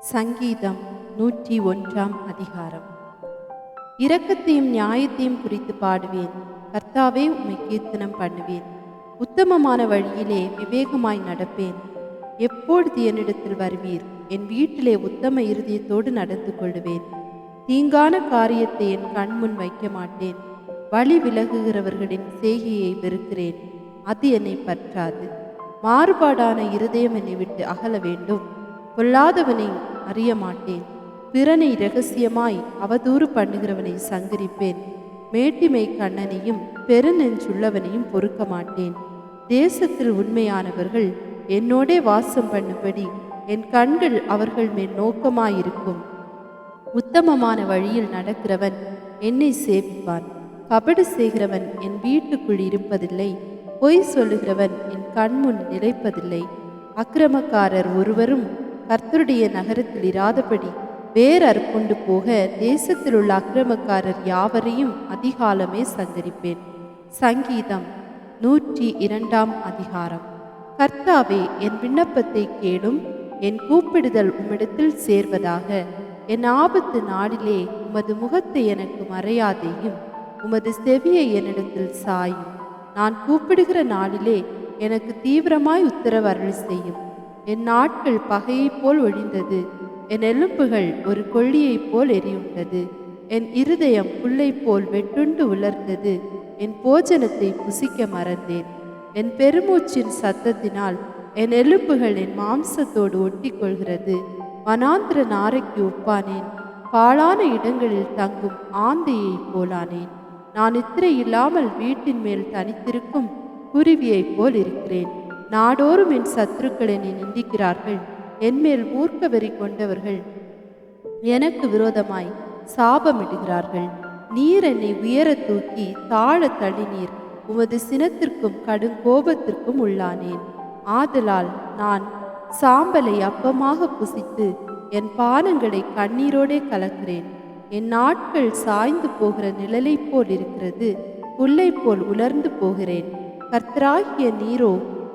சங்கீதம் 101 அதிகாரம். இரக்கத்தையும் நியாயத்தையும் குறித்து பாடுவேன். கர்த்தாவே, உம்மை கீர்த்தனம் பண்ணுவேன். உத்தமமான வழியிலே விவேகமாய் நடப்பேன். எப்பொழுது என்னிடத்தில் வருவீர்? என் வீட்டிலே உத்தம இருதயத்தோடு நடந்து கொள்ளுவேன். தீங்கான காரியத்தை என் கண்முன் வைக்க மாட்டேன். வழி விலகுகிறவர்களின் செய்கையை வெறுக்கிறேன். அது என்னை பற்றாது. மாறுபாடான இருதயம் என்னை விட்டு அகல வேண்டும். பொல்லாதவனை அறிய மாட்டேன். பிறனை இரகசியமாய் அவதூறு பண்ணுகிறவனை சங்கரிப்பேன். மேட்டிமை கண்ணனையும் பெருநெஞ்சுள்ளவனையும் பொறுக்க மாட்டேன். தேசத்தில் உண்மையானவர்கள் என்னோடே வாசம் பண்ணும்படி என் கண்கள் அவர்கள் மேல் நோக்கமாயிருக்கும். உத்தமமான வழியில் நடக்கிறவன் என்னை சேவிப்பான். கபடு செய்கிறவன் என் வீட்டுக்குள் இருப்பதில்லை. பொய் சொல்லுகிறவன் என் கண்முன் நிலைப்பதில்லை. அக்கிரமக்காரர் ஒருவரும் கர்த்தருடைய நகரத்தில் இராதபடி வேர் அறுப்புண்டு போக தேசத்தில் உள்ள அக்கிரமக்காரர் யாவரையும் அதிகாலமே சங்கரிப்பேன். சங்கீதம் 102 அதிகாரம். கர்த்தாவே, என் விண்ணப்பத்தை கேளும். என் கூப்பிடுதல் உம்மிடத்தில் சேர்வதாக. என் ஆபத்து நாளிலே உமது முகத்தை எனக்கு மறையாதேயும். உமது செவியை என்னிடத்தில் சாயும். நான் கூப்பிடுகிற நாளிலே எனக்கு தீவிரமாய் உத்தரவருள் செய்யும். என் நாட்கள் பகையைப் போல் ஒழிந்தது. என் எலும்புகள் ஒரு கொள்ளியைப் போல் எரியுண்டது. என் இருதயம் புல்லைப் போல் வெட்டுண்டு உலர்ந்தது. என் போஜனத்தை புசிக்க மறந்தேன். என் பெருமூச்சின் சத்தத்தினால் என் எலும்புகள் என் மாம்சத்தோடு ஒட்டி கொள்கிறது. வனாந்திர நாரைக்கு ஒப்பானேன். பாழான இடங்களில் தங்கும் ஆந்தையைப் போலானேன். நான் நித்திரை இல்லாமல் வீட்டின் மேல் தனித்திருக்கும் குருவியைப் போல் இருக்கிறேன். நாடோறும் என் சத்துருக்கள் என்னை நிந்திக்கிறார்கள். என்மேல் மூர்க்க வெறி கொண்டவர்கள் எனக்கு விரோதமாய் சாபமிடுகிறார்கள். நீர் என்னை உயர தூக்கி தாழ தள்ளினீர். உமது சினத்திற்கும் கடும் கோபத்திற்கும் உள்ளானேன். ஆதலால் நான் சாம்பலை அப்பமாக புசித்து என் பானங்களை கண்ணீரோடே கலக்கிறேன். என் நாட்கள் சாய்ந்து போகிற நிழலை போல் இருக்கிறது. புல்லை போல் உலர்ந்து போகிறேன். கர்த்தராகிய நீரோ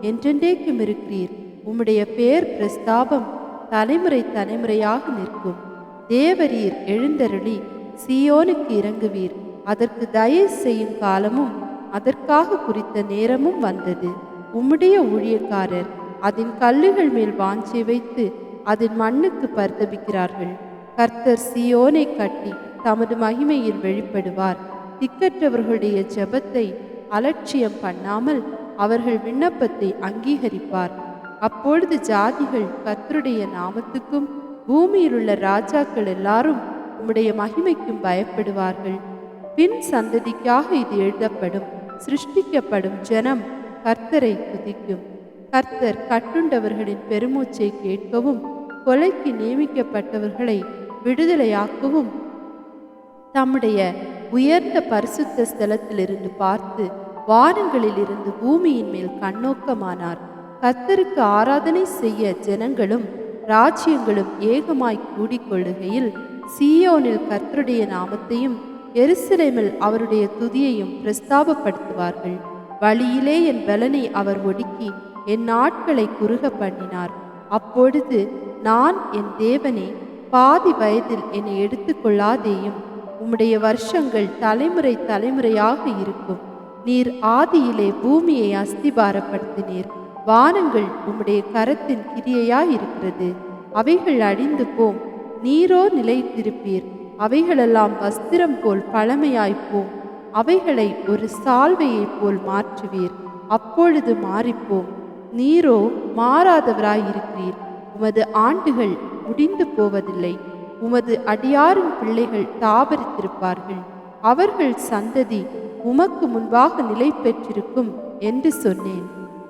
என்றென்றைக்கும் இருக்கிறீர். உம்முடைய பேர் பிரஸ்தாபம் தலைமுறை தலைமுறையாக நிற்கும். தேவரீர் எழுந்தருளி சீயோனுக்கு இறங்குவீர். அதற்கு தயை செய்யும் காலமும் அதற்காக குறித்த நேரமும் வந்தது. உம்முடைய ஊழியக்காரர் அதன் கல்லுகள் மேல் வாஞ்சை வைத்து அதன் மண்ணுக்கு பரிதபிக்கிறார்கள். கர்த்தர் சீயோனை கட்டி தமது மகிமையில் வெளிப்படுவார். திக்கற்றவர்களுடைய ஜெபத்தை அலட்சியம் பண்ணாமல் அவர்கள் விண்ணப்பத்தை அங்கீகரிப்பார். அப்பொழுது ஜாதிகள் கர்த்தருடைய நாமத்துக்கும் பூமியில் உள்ள ராஜாக்கள் எல்லாரும் உம்முடைய மகிமைக்கும் பயப்படுவார்கள். பின் சந்ததிக்காக இது எழுதப்படும். சிருஷ்டிக்கப்படும் ஜனம் கர்த்தரை துதிக்கும். கர்த்தர் கட்டுண்டவர்களின் பெருமூச்சை கேட்கவும் கொலைக்கு நியமிக்கப்பட்டவர்களை விடுதலையாக்கவும் தம்முடைய உயர்ந்த பரிசுத்த ஸ்தலத்திலிருந்து பார்த்து வானங்களில் இருந்து பூமியின் மேல் கண்ணோக்கமானார். கர்த்தருக்கு ஆராதனை செய்ய ஜனங்களும் ராஜ்யங்களும் ஏகமாய் கூடிக்கொள்ளுகையில் சீயோனில் கர்த்தருடைய நாமத்தையும் எருசலேமில் அவருடைய துதியையும் பிரஸ்தாபப்படுத்துவார்கள். வழியிலே என் பலனை அவர் ஒடுக்கி என் நாட்களை குறுக பண்ணினார். அப்பொழுது நான், என் தேவனே, பாதி வயதில் என்னை எடுத்துக்கொள்ளாதேயும். உம்முடைய வருஷங்கள் தலைமுறை தலைமுறையாக இருக்கும். நீர் ஆதியிலே பூமியை அஸ்திபாரப்படுத்தினீர். வானங்கள் உம்முடைய கரத்தின் கிரியையாயிருக்கிறது. அவைகள் அழிந்து போம், நீரோ நிலைத்திருப்பீர். அவைகளெல்லாம் வஸ்திரம் போல் பழமையாய்ப்போம். அவைகளை ஒரு சால்வையைப் போல் மாற்றுவீர். அப்பொழுது மாறிப்போம். நீரோ மாறாதவராயிருக்கிறீர். உமது ஆண்டுகள் முடிந்து போவதில்லை. உமது அடியாரின் பிள்ளைகள் தாபரித்திருப்பார்கள். அவர்கள் சந்ததி உமக்கு முன்பாக நிலை பெற்றிருக்கும் என்று சொன்னேன்.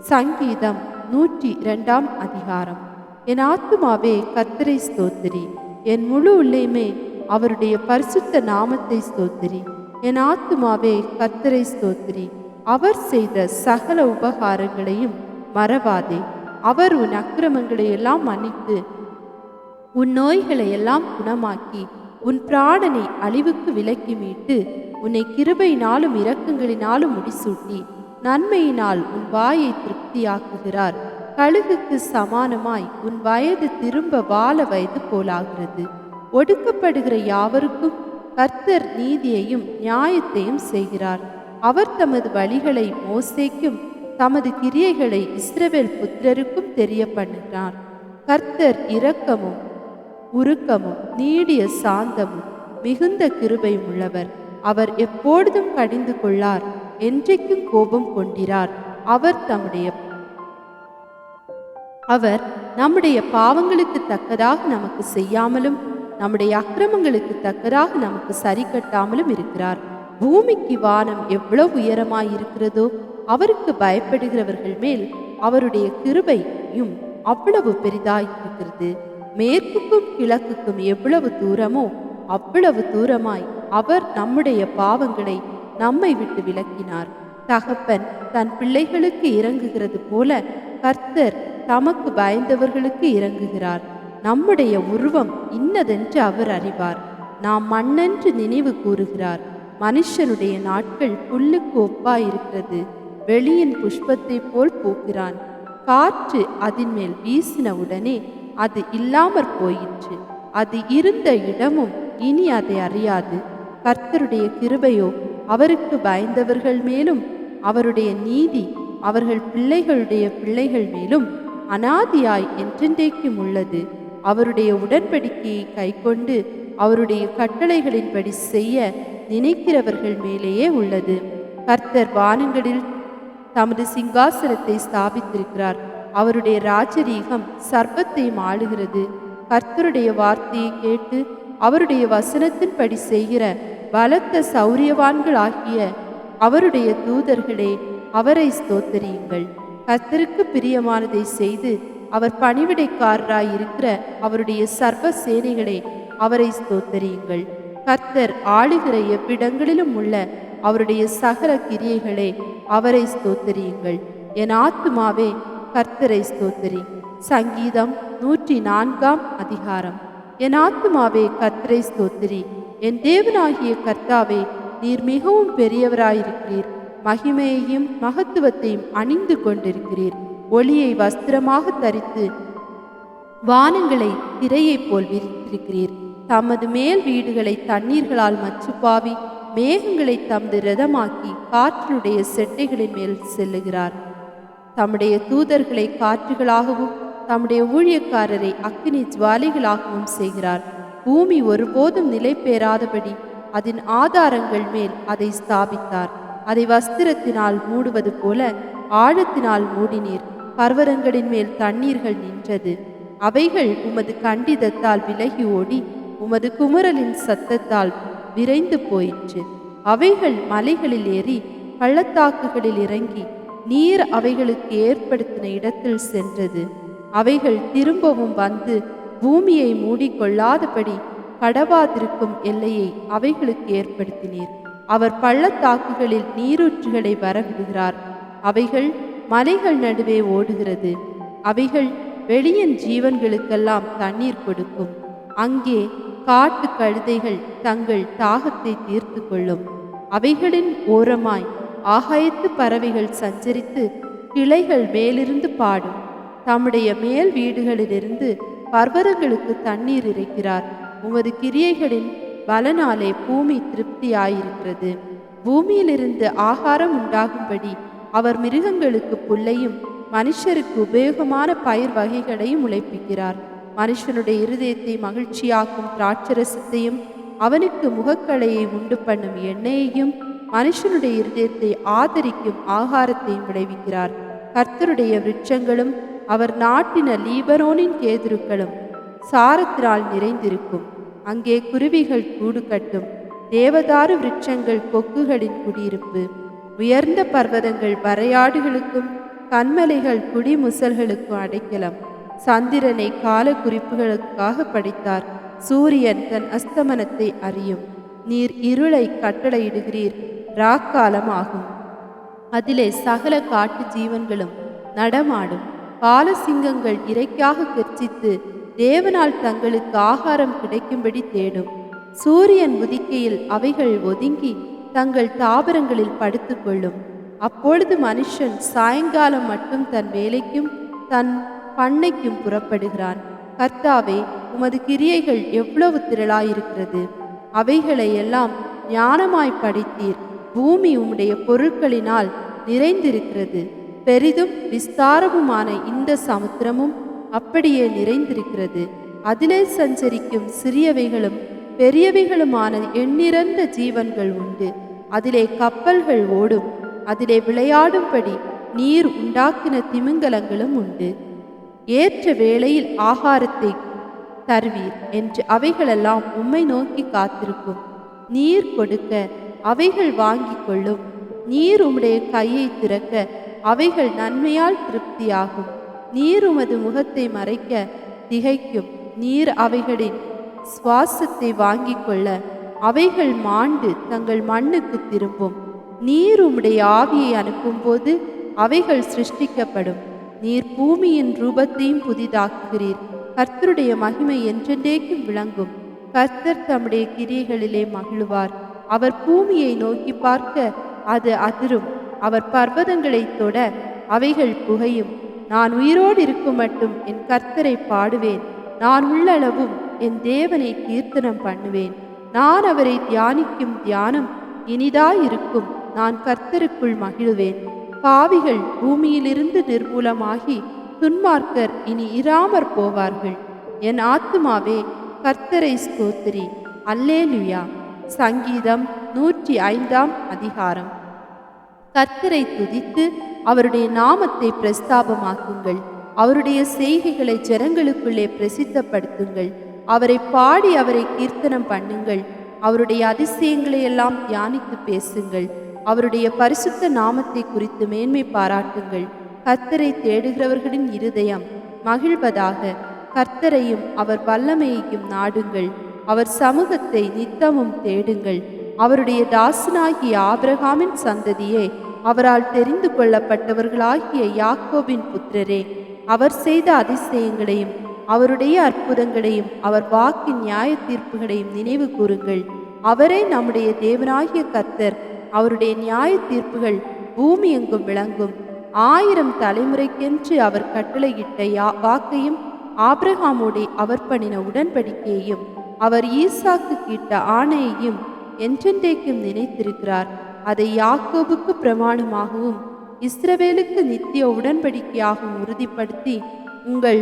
சங்கீதம் 102 அதிகாரம். என் ஆத்துமாவே கர்த்தரை ஸ்தோத்திரி. என் முழு உள்ளேயுமே அவருடைய பரிசுத்த நாமத்தை ஸ்தோத்திரி. என் ஆத்துமாவே கர்த்தரை ஸ்தோத்திரி. அவர் செய்த சகல உபகாரங்களையும் மறவாதே. அவர் உன் அக்கிரமங்களை எல்லாம் மன்னித்து உன் நோய்களை எல்லாம் குணமாக்கி உன் பிராணனை அழிவுக்கு விலக்கி மீட்டு உன்னை கிருபையினாலும் இரக்கங்களினாலும் முடிசூட்டி நன்மையினால் உன் வாயை திருப்தியாக்குகிறார். கழுகுக்கு சமானமாய் உன் வயது திரும்ப வால வயது போலாகிறது. ஒடுக்கப்படுகிற யாவருக்கும் கர்த்தர் நீதியையும் நியாயத்தையும் செய்கிறார். அவர் தமது வழிகளை மோசேக்கும் தமது கிரியைகளை இஸ்ரவேல் புத்திரருக்கும் தெரிய பண்ணுகிறார். கர்த்தர் இரக்கமும் உருக்கமும் நீடிய சாந்தமும் மிகுந்த கிருபையும் உள்ளவர். அவர் எப்பொழுதும் கடிந்து கொள்ளார், என்றைக்கும் கோபம் கொண்டிரார். அவர் நம்முடைய பாவங்களுக்கு தக்கதாக நமக்கு செய்யாமலும் நம்முடைய அக்கிரமங்களுக்கு தக்கதாக நமக்கு சரி கட்டாமலும் இருக்கிறார். பூமிக்கு வானம் எவ்வளவு உயரமாய் இருக்கிறதோ அவருக்கு பயப்படுகிறவர்கள் மேல் அவருடைய கிருபையும் அவ்வளவு பெரிதாய் இருக்கிறது. மேற்குக்கும் கிழக்குக்கும் எவ்வளவு தூரமோ அவ்வளவு தூரமாய் அவர் நம்முடைய பாவங்களை நம்மை விட்டு விலக்கினார். தகப்பன் தன் பிள்ளைகளுக்கு இறங்குகிறது போல கர்த்தர் தமக்கு பயந்தவர்களுக்கு இறங்குகிறார். நம்முடைய உருவம் இன்னதென்று அவர் அறிவார். நாம் மண்ணென்று நினைவு கூறுகிறார். மனுஷனுடைய நாட்கள் புல்லுக்கு ஒப்பாயிருக்கிறது. வெளியின் புஷ்பத்தை போல் பூக்கிறான். காற்று அதன் மேல் வீசின உடனே அது இல்லாமற் போயிற்று. அது இருந்த இடமும் இனி அதை அறியாது. கர்த்தருடைய கிருபையோ அவருக்கு பயந்தவர்கள் மேலும் அவருடைய நீதி அவர்கள் பிள்ளைகளுடைய பிள்ளைகள் மேலும் அனாதியாய் என்றென்றைக்கும் உள்ளது. அவருடைய உடன்படிக்கையை கைக்கொண்டு அவருடைய கட்டளைகளின்படி செய்ய நினைக்கிறவர்கள் மேலேயே உள்ளது. கர்த்தர் வானங்களில் தமது சிங்காசனத்தை ஸ்தாபித்திருக்கிறார். அவருடைய ராஜரீகம் சர்வத்தையும் ஆளுகிறது. கர்த்தருடைய வார்த்தையை கேட்டு அவருடைய வசனத்தின்படி செய்கிற பலத்த சௌரியவான்கள் ஆகிய அவருடைய தூதர்களே, அவரை ஸ்தோத்தரியுங்கள். கர்த்தருக்கு பிரியமானதை செய்து அவர் பணிவிடைக்காரராய் இருக்கிற அவருடைய சர்வ சேனைகளே, அவரை ஸ்தோத்தரியுங்கள். கர்த்தர் ஆளுகிற எவ்விடங்களிலும் உள்ள அவருடைய சகல கிரியைகளே, அவரை ஸ்தோத்தரியுங்கள். என் ஆத்துமாவே கர்த்தரை ஸ்தோத்தரி. சங்கீதம் 104 அதிகாரம். என் ஆத்துமாவே கர்த்தரை ஸ்தோத்தரி. என் தேவனாகிய கர்த்தாவே, நீர் மிகவும் பெரியவராயிருக்கிறீர். மகிமையையும் மகத்துவத்தையும் அணிந்து கொண்டிருக்கிறீர். ஒளியை வஸ்திரமாக தரித்து வானங்களை திரையைப் போல் விரித்திருக்கிறீர். தமது மேல் வீடுகளை தண்ணீர்களால் மச்சுப்பாவி மேகங்களை தமது ரதமாக்கி காற்றினுடைய செட்டைகளின் மேல் செல்லுகிறார். தம்முடைய தூதர்களை காற்றுகளாகவும் தம்முடைய ஊழியக்காரரை அக்கினி ஜுவாலைகளாகவும் செய்கிறார். பூமி ஒருபோதும் நிலை பெறாதபடி அதன் ஆதாரங்கள் மேல் அதை ஸ்தாபித்தார். அதை வஸ்திரத்தினால் மூடுவது போல ஆழத்தினால் மூடினீர். பர்வதங்களின் மேல் தண்ணீர்கள் நின்றது. அவைகள் உமது கண்டிதத்தால் விலகி ஓடி உமது குமுறலின் சத்தத்தால் விரைந்து போயிற்று. அவைகள் மலைகளில் ஏறி பள்ளத்தாக்குகளில் இறங்கி நீர் அவைகளுக்கு ஏற்படுத்தின இடத்தில் சென்றது. அவைகள் திரும்பவும் வந்து பூமியை மூடிக்கொள்ளாதபடி கடவாதிருக்கும் எல்லையை அவைகளுக்கு ஏற்படுத்தினீர். அவர் பள்ளத்தாக்குகளில் நீரூற்றுகளை வரவிடுகிறார். அவைகள் மலைகள் நடுவே ஓடுகிறது. அவைகள் வெளியின் ஜீவன்களுக்கெல்லாம் தண்ணீர் கொடுக்கும். அங்கே காட்டு கழுதைகள் தங்கள் தாகத்தை தீர்த்து கொள்ளும். அவைகளின் ஓரமாய் ஆகாயத்து பறவைகள் சஞ்சரித்து கிளைகள் மேலிருந்து பாடும். தம்முடைய மேல் வீடுகளிலிருந்து பர்வதங்களுக்கு தண்ணீர் இறைக்கிறார். உமது கிரியைகளின் பலனாலே பூமி திருப்தியாயிருக்கிறது. பூமியிலிருந்து ஆகாரம் உண்டாகும்படி அவர் மிருகங்களுக்கு புல்லையும் மனுஷருக்கு உபயோகமான பயிர் வகைகளையும் உழைப்பிக்கிறார். மனுஷனுடைய இருதயத்தை மகிழ்ச்சியாக்கும் திராட்சரசத்தையும் அவனுக்கு முகக்கலையை உண்டு பண்ணும் எண்ணெயையும் மனுஷனுடைய இருதயத்தை ஆதரிக்கும் ஆகாரத்தையும் விளைவிக்கிறார். கர்த்தருடைய விருட்சங்களும் அவர் நாட்டின லீபனோனின் கேதுருக்களும் சாரத்தினால் நிறைந்திருக்கும். அங்கே குருவிகள் கூடு கட்டும். தேவதாரு விருட்சங்கள் கொக்குகளின் குடியிருப்பு. உயர்ந்த பர்வதங்கள் வரையாடுகளுக்கும் கண்மலைகள் குடிமுசல்களுக்கும் அடைக்கலம். சந்திரனை கால குறிப்புகளுக்காக படைத்தார். சூரியன் தன் அஸ்தமனத்தை அறியும். நீர் இருளை கட்டளையிடுகிறீர். ராக்காலம் ஆகும். அதிலே சகல காட்டு ஜீவன்களும் நடமாடும். பாலசிங்கங்கள் இறைக்காக கர்ச்சித்து தேவனால் தங்களுக்கு ஆகாரம் கிடைக்கும்படி தேடும். சூரியன் உதிக்கையில் அவைகள் ஒதுங்கி தங்கள் தாபரங்களில் படுத்து கொள்ளும். அப்பொழுது மனுஷன் சாயங்காலம் மட்டும் தன் வேலைக்கும் தன் பண்ணைக்கும் புறப்படுகிறான். கர்த்தாவே, உமது கிரியைகள் எவ்வளவு திரளாயிருக்கிறது! அவைகளை எல்லாம் ஞானமாய் படைத்தீர். பூமி உம்முடைய பொருட்களினால் நிறைந்திருக்கிறது. பெரிதும் விஸ்தாரமுமான இந்த சமுத்திரமும் அப்படியே நிறைந்திருக்கிறது. அதிலே சஞ்சரிக்கும் சிறியவைகளும் பெரியவைகளுமான எண்ணிறந்த ஜீவன்கள் உண்டு. அதிலே கப்பல்கள் ஓடும். அதிலே விளையாடும்படி நீர் உண்டாக்கின திமிங்கலங்களும் உண்டு. ஏற்ற வேளையில் ஆகாரத்தை தருவீர் என்று அவைகளெல்லாம் உம்மை நோக்கி காத்திருக்கும். நீர் கொடுக்க அவைகள் வாங்கிக் கொள்ளும். நீர் உம்முடைய கையை திறக்க அவைகள் நன்மையால் திருப்தியாகும். நீர் உமது முகத்தை மறைக்க திகைக்கும். நீர் அவைகளின் சுவாசத்தை வாங்கிக் கொள்ள அவைகள் மாண்டு தங்கள் மண்ணுக்கு திரும்பும். நீர் உம்முடைய ஆவியை அனுப்பும்போது அவைகள் சிருஷ்டிக்கப்படும். நீர் பூமியின் ரூபத்தையும் புதிதாக்குகிறீர். கர்த்தருடைய மகிமை என்றென்றைக்கும் விளங்கும். கர்த்தர் தம்முடைய கிரியைகளிலே மகிழுவார். அவர் பூமியை நோக்கி பார்க்க அது அதிரும். அவர் பர்வதங்களை தொட அவைகள் புகையும். நான் உயிரோடு இருக்கும் மட்டும் என் கர்த்தரை பாடுவேன். நான் உள்ளளவும் என் தேவனை கீர்த்தனம் பண்ணுவேன். நான் அவரை தியானிக்கும் தியானம் இனிதாயிருக்கும். நான் கர்த்தருக்குள் மகிழுவேன். பாவிகள் பூமியிலிருந்து நிர்மூலமாகி துன்மார்க்கர் இனி இராமற் போவார்கள். என் ஆத்துமாவே கர்த்தரை ஸ்தோத்திரி. அல்லேலுயா. சங்கீதம் 105 அதிகாரம். கர்த்தரை துதித்து அவருடைய நாமத்தை பிரஸ்தாபமாக்குங்கள். அவருடைய செய்கைகளை ஜனங்களுக்குள்ளே பிரசித்தப்படுத்துங்கள். அவரை பாடி அவரை கீர்த்தனம் பண்ணுங்கள். அவருடைய அதிசயங்களை எல்லாம் தியானித்து பேசுங்கள். அவருடைய பரிசுத்த நாமத்தை குறித்து மேன்மை பாராட்டுங்கள். கர்த்தரை தேடுகிறவர்களின் இருதயம் மகிழ்வதாக. கர்த்தரையும் அவர் வல்லமையையும் நாடுங்கள். அவர் சமூகத்தை நித்தமும் தேடுங்கள். அவருடைய தாசனாகிய ஆபிரகாமின் சந்ததியே, அவரால் தெரிந்து கொள்ளப்பட்டவர்களாகிய யாக்கோபின் புத்திரரே, அவர் செய்த அதிசயங்களையும் அவருடைய அற்புதங்களையும் அவர் வாக்கின் நியாய தீர்ப்புகளையும் நினைவு கூறுங்கள். அவரே நம்முடைய தேவனாகிய கர்த்தர். அவருடைய நியாய தீர்ப்புகள் பூமி எங்கும் விளங்கும். 1000 தலைமுறைக்கென்று அவர் கட்டளையிட்ட வாக்கையும் ஆபிரகாமோடே அவர் பண்ணின உடன்படிக்கையையும் அவர் ஈசாக்கு கிட்ட ஆணையையும் என்றென்றைக்கும் நினைத்திருக்கிறார். அதை யாக்கோபுக்கு பிரமாணமாகவும் இஸ்ரவேலுக்கு நித்திய உடன்படிக்கையாகவும் உறுதிப்படுத்தி, உங்கள்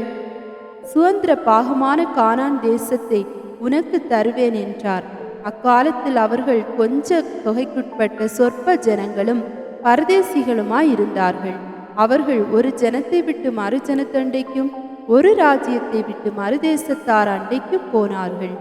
சுதந்திர பாகமான கானான் தேசத்தை உனக்கு தருவேன் என்றார். அக்காலத்தில் அவர்கள் கொஞ்ச தொகைக்குட்பட்ட சொற்ப ஜனங்களும் பரதேசிகளுமாயிருந்தார்கள். அவர்கள் ஒரு ஜனத்தை விட்டு மறு ஜனத்தண்டைக்கும் ஒரு ராஜ்யத்தை விட்டு மறுதேசத்தார் அண்டைக்கும் போனார்கள்.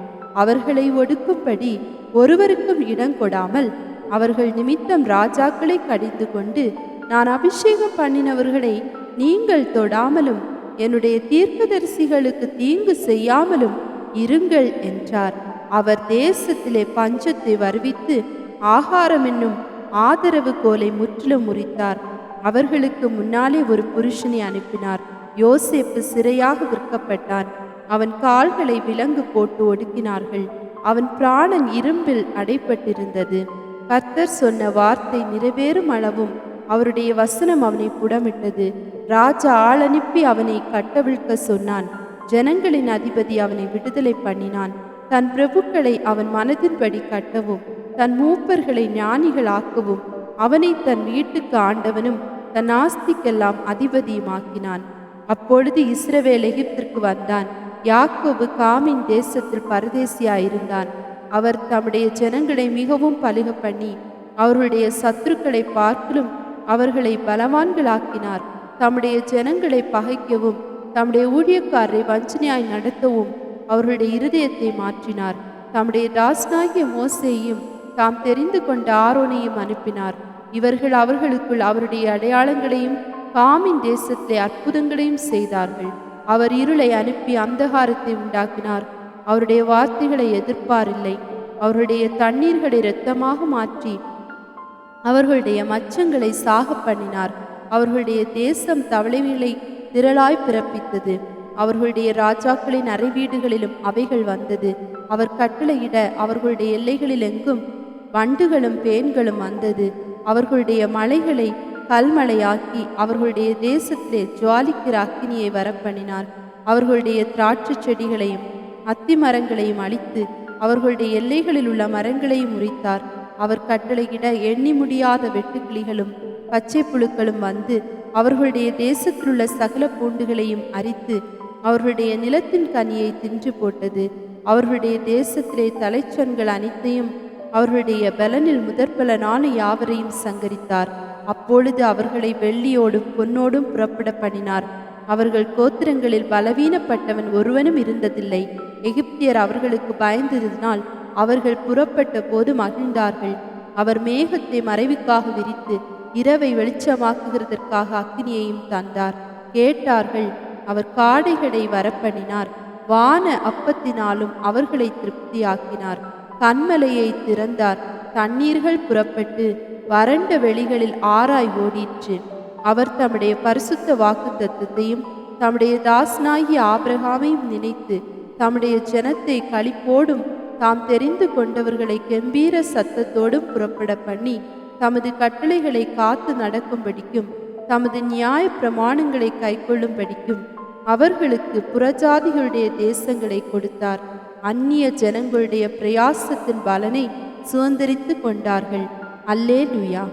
அவர்களை ஒடுக்கும்படி ஒருவருக்கும் இடம் கொடாமல் அவர்கள் நிமித்தம் ராஜாக்களை கடிந்து கொண்டு, நான் அபிஷேகம் பண்ணினவர்களை நீங்கள் தொடாமலும் என்னுடைய தீர்க்கதரிசிகளுக்கு தீங்கு செய்யாமலும் இருங்கள் என்றார். அவர் தேசத்திலே பஞ்சத்தை வருவித்து ஆகாரம் என்னும் ஆதரவு கோலை முற்றிலும் முறித்தார். அவர்களுக்கு முன்னாலே ஒரு புருஷனை அனுப்பினார். யோசேப்பு சிறையாக விற்கப்பட்டான். அவன் கால்களை விலங்கு போட்டு ஒடுக்கினார்கள். அவன் பிராணன் இரும்பில் அடைப்பட்டிருந்தது. கர்த்தர் சொன்ன வார்த்தை நிறைவேறும் அளவும் அவருடைய வசனம் அவனை புடமிட்டது. ராஜா ஆள் அனுப்பி அவனை கட்டவிழ்க்க சொன்னான். ஜனங்களின் அதிபதி அவனை விடுதலை பண்ணினான். தன் பிரபுக்களை அவன் மனதின்படி கட்டவும் தன் மூப்பர்களை ஞானிகளாக்கவும் அவனை தன் வீட்டுக்கு ஆண்டவனும் தன் ஆஸ்திக்கெல்லாம் அதிபதியுமாக்கினான். அப்பொழுது இஸ்ரவேல் எகிப்திற்கு வந்தான். யாக்கோபு காமின் தேசத்தில் பரதேசியாயிருந்தான். அவர் தம்முடைய ஜனங்களை மிகவும் பலுக பண்ணி அவர்களுடைய சத்துருக்களை பார்க்கிலும் அவர்களை பலவான்களாக்கினார். தம்முடைய ஜனங்களை பகைக்கவும் தம்முடைய ஊழியக்காரரை வஞ்சனையாய் நடத்தவும் அவர்களுடைய இருதயத்தை மாற்றினார். தம்முடைய தாசனாகிய மோசேயையும் தாம் தெரிந்து கொண்ட ஆரோனையும் அனுப்பினார். இவர்கள் அவர்களுக்குள் அவருடைய அடையாளங்களையும் காமின் தேசத்திலே அற்புதங்களையும் செய்தார்கள். அவர் இருளை அனுப்பி அந்தகாரத்தை உண்டாக்கினார். அவருடைய வார்த்தைகளை எதிர்ப்பாரில்லை. அவருடைய தண்ணீர்களை இரத்தமாக மாற்றி அவர்களுடைய மச்சங்களை சாக பண்ணினார். அவர்களுடைய தேசம் தவளைகளை திரளாய் பிறப்பித்தது. அவர்களுடைய ராஜாக்களின் அறை வீடுகளிலும் அவைகள் வந்தது. அவர் கட்டளையிட அவர்களுடைய எல்லைகளில் எங்கும் வண்டுகளும் பேன்களும் வந்தது. அவர்களுடைய மலைகளை கல்மழையாக்கி அவர்களுடைய தேசத்திலே ஜுவாலிக்கிற அக்கினியை வரப்பண்ணினார். அவர்களுடைய திராட்சை செடிகளையும் அத்தி மரங்களையும் அழித்து அவர்களுடைய எல்லைகளில் உள்ள மரங்களையும் முறித்தார். அவர் கட்டளையிட எண்ணி முடியாத வெட்டுக்கிளிகளும் பச்சை புழுக்களும் வந்து அவர்களுடைய தேசத்திலுள்ள சகல பூண்டுகளையும் அரித்து அவர்களுடைய நிலத்தின் கனியை தின்று போட்டது. அவர்களுடைய தேசத்திலே தலைச்சன்கள் அனைத்தையும் அவர்களுடைய பலனில் முதற்பலனான யாவரையும் சங்கரித்தார். அப்பொழுது அவர்களை வெள்ளியோடும் பொன்னோடும் புறப்பட பண்ணினார். அவர்கள் கோத்திரங்களில் பலவீனப்பட்டவன் ஒருவனும் இருந்ததில்லை. எகிப்தியர் அவர்களுக்கு பயந்ததினால் அவர்கள் புறப்பட்ட போது மகிழ்ந்தார்கள். அவர் மேகத்தை மறைவுக்காக விரித்து இரவை வெளிச்சமாக்குகிறதற்காக அக்கினியையும் தந்தார். கேட்டார்கள். அவர் காடைகளை வரப்பண்ணினார். வான அப்பத்தினாலும் அவர்களை திருப்தியாக்கினார். கன்மலையை திறந்தார். தண்ணீர்கள் புறப்பட்டு வறண்ட வெளிகளில் ஆராய் ஓடிற்று. அவர் தம்முடைய பரிசுத்த வாக்குத்தத்தத்தையும் தம்முடைய தாசனாகிய ஆபிரகாமையும் நினைத்து தம்முடைய ஜனத்தை களிப்போடும் தாம் தெரிந்து கொண்டவர்களை கெம்பீர சத்தத்தோடும் புறப்பட பண்ணி தமது கட்டளைகளை காத்து நடக்கும்படிக்கும் தமது நியாய பிரமாணங்களை கைக்கொள்ளும்படிக்கும் அவர்களுக்கு புறஜாதிகளுடைய தேசங்களை கொடுத்தார். அந்நிய ஜனங்களுடைய பிரயாசத்தின் பலனை சுதந்திரித்து கொண்டார்கள். அல்லேலூயா.